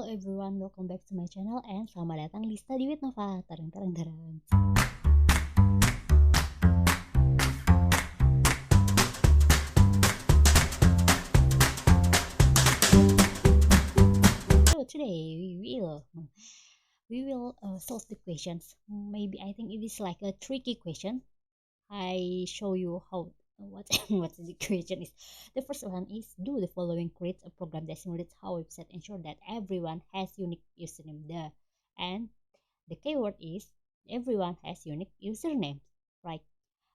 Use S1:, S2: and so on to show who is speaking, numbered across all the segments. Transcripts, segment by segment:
S1: everyone, welcome back to my channel and selamat datang di Study with Nova. Tereng tereng tereng. So today we will solve the questions. Maybe I think it is like a tricky question. I show you how what the question is. The first one is, do the following: create a program that simulates how website ensure that everyone has unique username. And the keyword is everyone has unique username, right?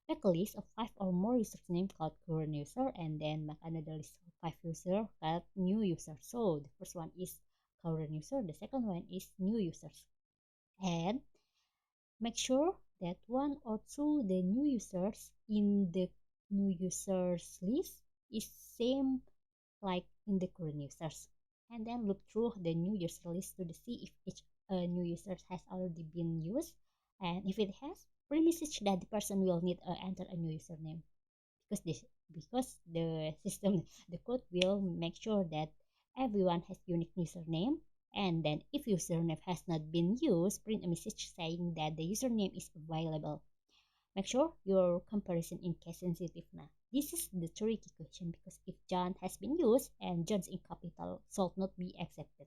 S1: Make a list of 5 or more username called current user, and then make another list of 5 user called new user. So the first one is current user, the second one is new users, and make sure that one or two the new users in the new users list is same like in the current users, and then look through the new user list to see if each new user has already been used, and if it has, pre-message that the person will need enter a new username, because the system, the code will make sure that everyone has unique username. And then if username has not been used, print a message saying that the username is available. Make sure your comparison in case sensitive. Now, this is the tricky question because if John has been used and John's in capital should not be accepted.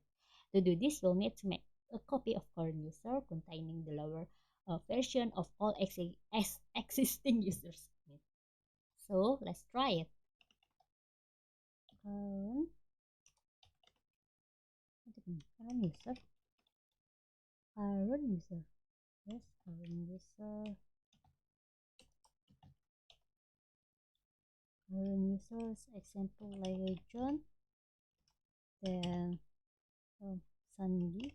S1: To do this, we'll need to make a copy of current user containing the lower version of all existing users. So let's try it. Current user. Current user. Yes, current user. Current users, example like John, then Sandy,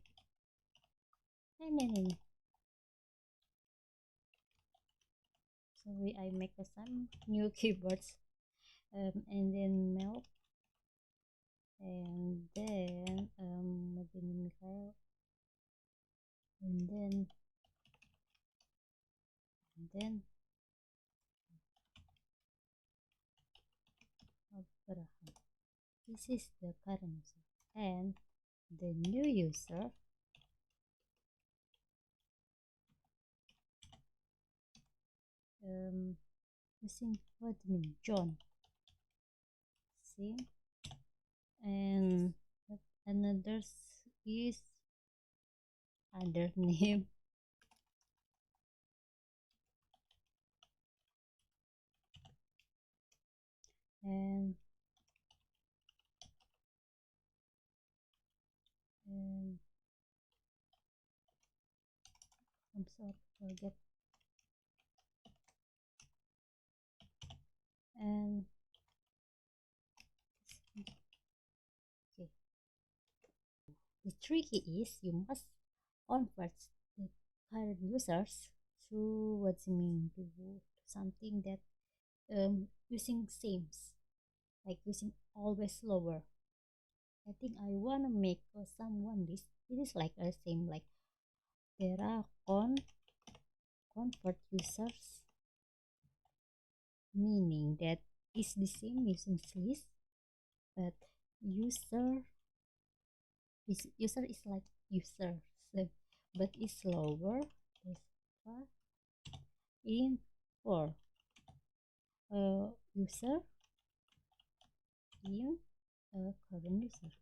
S1: and sorry, I make some new keywords, and then Mel, and then Mikhail, and then Abraham. This is the current user, and the new user using what name? John. See, and another is other name, and I'm sorry, forget, and okay. The tricky is you must convert the current users to what's mean to something that using sames, like using always lower. I think I wanna make someone list. It is like a same like there are convert users, meaning that is the same using list, but user is like user, so, but it's lower in for user in current user.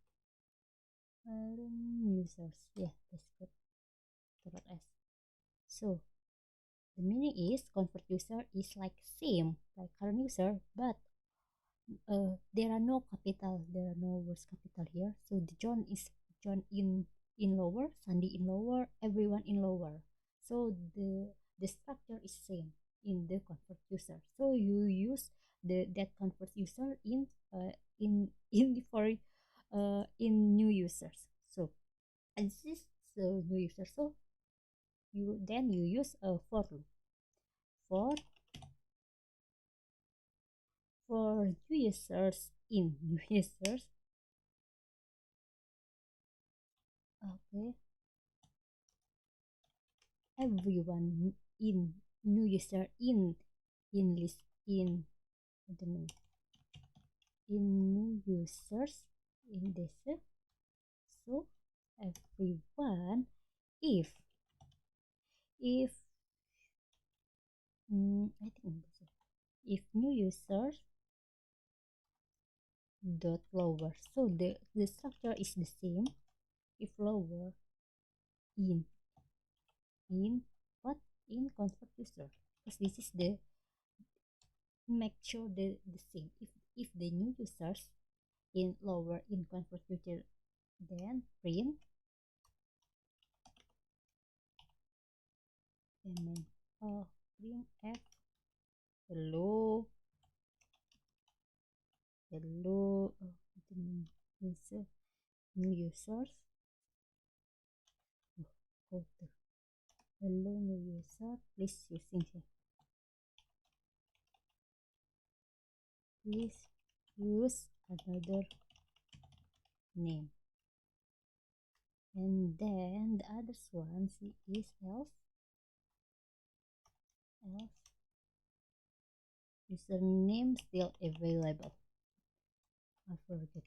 S1: Current users, yeah, that's good. Convert as. So the meaning is convert user is like same like current user, but there are no capital, there are no words capital here. So the John is John in lower, Sandy in lower, everyone in lower. So the structure is same in the convert user. So you use that convert user in for in new users. So and this is the new user. So you use a for loop for new users in new users. Okay, everyone in new user in list in in new users in this. So everyone if I think this is, if new users dot lower, so the structure is the same. If lower in in what in convert user, because this is the make sure the same. If the new users in lower in convert user, then print and then print f hello hello user new users oh, hello new user, please using here, please use another name, and then the other one is else username still available. I forget.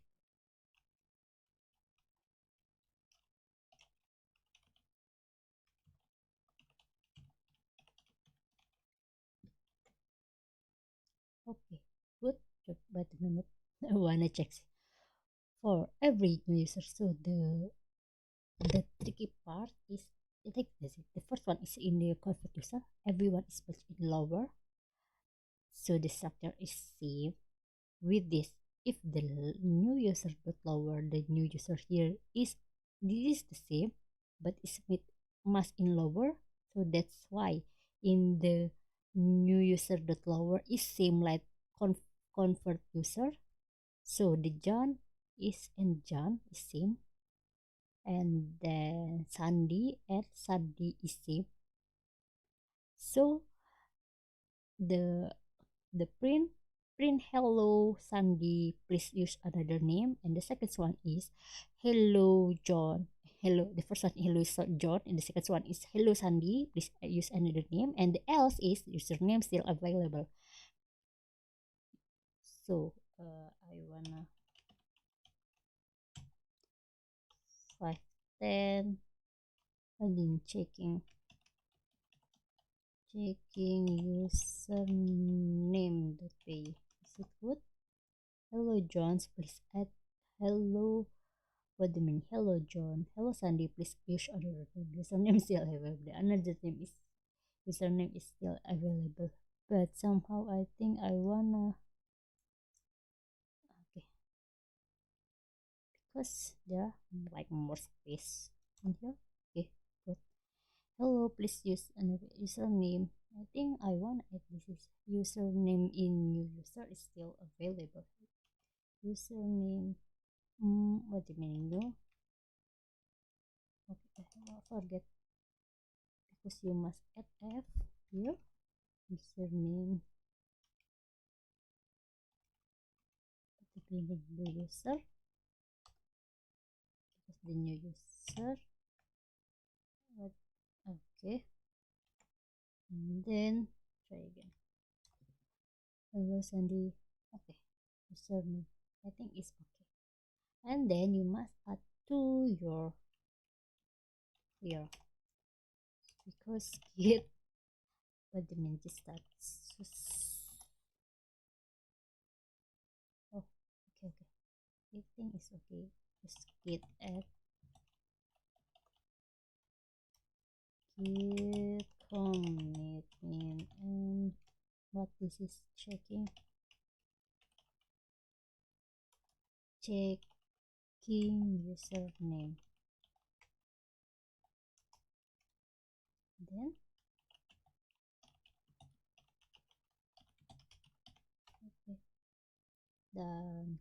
S1: Okay, good. Wait a minute. I wanna check for every new user. So the tricky part is, I think this is the first one is in the convert user. Everyone is placed in lower, so the structure is same with this. If the new user got lower, the new user here is this is the same, but it's with mask in lower. So that's why in the new user dot lower is same like convert user. So the John is and John is same, and then Sandy and Sandy is same. So the print hello Sandy, please use another name, and the second one is hello John. Hello, the first one hello John, and the second one is hello Sandy, please use another name, and the else is username still available. So I wanna 510 and then checking username that way. Is it good? Hello Johns, please add hello. What do you mean? Hello John. Hello Sandy, please use another name. Username still available. Another name is username is still available. But somehow I think I wanna okay, because there are like more space in here. Okay, good. Hello, please use another username. I think I wanna add this is username in new user is still available. Username. What do you mean new? Okay, I forget because you must add F here. Username. The new user. Because the new user. What? Okay. And then try again. Hello Sandy. Okay. Username. I think it's okay. And then you must add to your here because git what do you mean just that oh okay I think it's okay, just git add git commit name and what this is checking username, then okay done.